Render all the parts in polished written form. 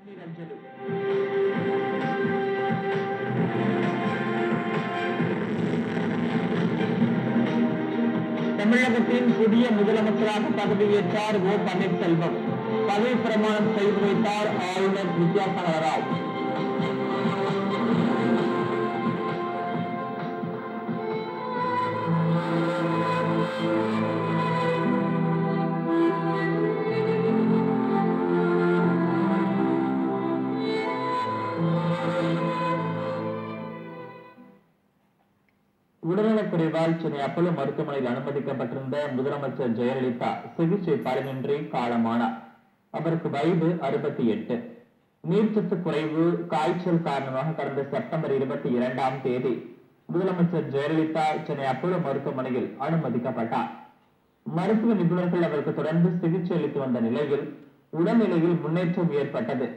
தமிழகத்தின் புதிய முதலமைச்சராக பதவியேற்றார் ஓ பன்னீர்செல்வம். பதவி பிரமாணம் செய்து வைத்தார் ஆளுநர் வித்யாசாகர் ராவ். உடல்நலக்குறைவால் சென்னை அப்போலோ மருத்துவமனையில் அனுமதிக்கப்பட்டிருந்த முதலமைச்சர் ஜெயலலிதா சிகிச்சை பலனின்றி காலமானார். அவருக்கு வயது 68. நீர்ச்சத்து குறைவு, காய்ச்சல் காரணமாக கடந்த செப்டம்பர் 22ஆம் தேதி முதலமைச்சர் ஜெயலலிதா சென்னை அப்போலோ மருத்துவமனையில் அனுமதிக்கப்பட்டார். மருத்துவ நிபுணர்கள் அவருக்கு தொடர்ந்து சிகிச்சை அளித்து வந்த நிலையில் உடல்நிலையில் முன்னேற்றம் ஏற்பட்டது.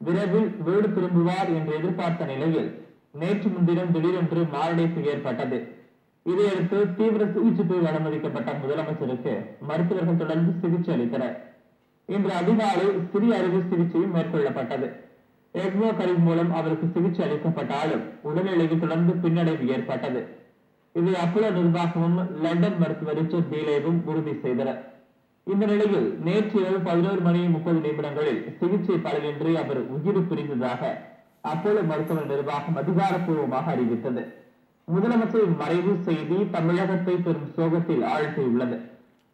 விரைவில் வீடு திரும்புவார் என்று எதிர்பார்த்த நிலையில் நேற்று முன்தினம் திடீரென்று மாரடைப்பு ஏற்பட்டது. இதையடுத்து தீவிர சிகிச்சை பிரிவில் அனுமதிக்கப்பட்ட முதலமைச்சருக்கு மருத்துவர்கள் தொடர்ந்து சிகிச்சை அளித்தனர். இன்று அதிகாலை சிறிய அறுவை சிகிச்சையும் மேற்கொள்ளப்பட்டது. எக்மோ கருவி மூலம் அவருக்கு சிகிச்சை அளிக்கப்பட்டாலும் உடல்நிலையில் தொடர்ந்து பின்னடைவு ஏற்பட்டது. இதை அப்போலோ நிர்வாகமும் லண்டன் மருத்துவர் ரிச்சர்ட் டீலேவும் உறுதி செய்தனர். இந்த நிலையில் நேற்று இரவு 11:30 சிகிச்சை பலனின்றி அவர் உயிர் பிரிந்ததாக அப்போலோ மருத்துவ நிர்வாகம் அதிகாரப்பூர்வமாக அறிவித்தது. முதலமைச்சரின் மறைவு செய்தி தமிழகத்தை பெரும் சோகத்தில் ஆழ்த்தியுள்ளது.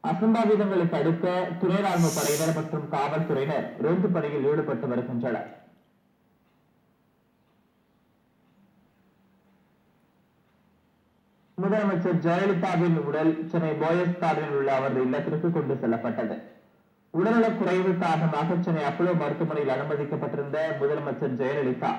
அசம்பாவிதங்களை தடுக்க துணை ராணுவ படையினர் மற்றும் காவல்துறையினர் ரோந்து பணியில் ஈடுபட்டு வருகின்றனர். முதலமைச்சர் ஜெயலலிதாவின் உடல் சென்னை போயஸ் கார்டனில் உள்ள அவரது இல்லத்திற்கு கொண்டு செல்லப்பட்டது. உடல்நலக் குறைவு காரணமாக சென்னை அப்போலோ மருத்துவமனையில் அனுமதிக்கப்பட்டிருந்த முதலமைச்சர் ஜெயலலிதா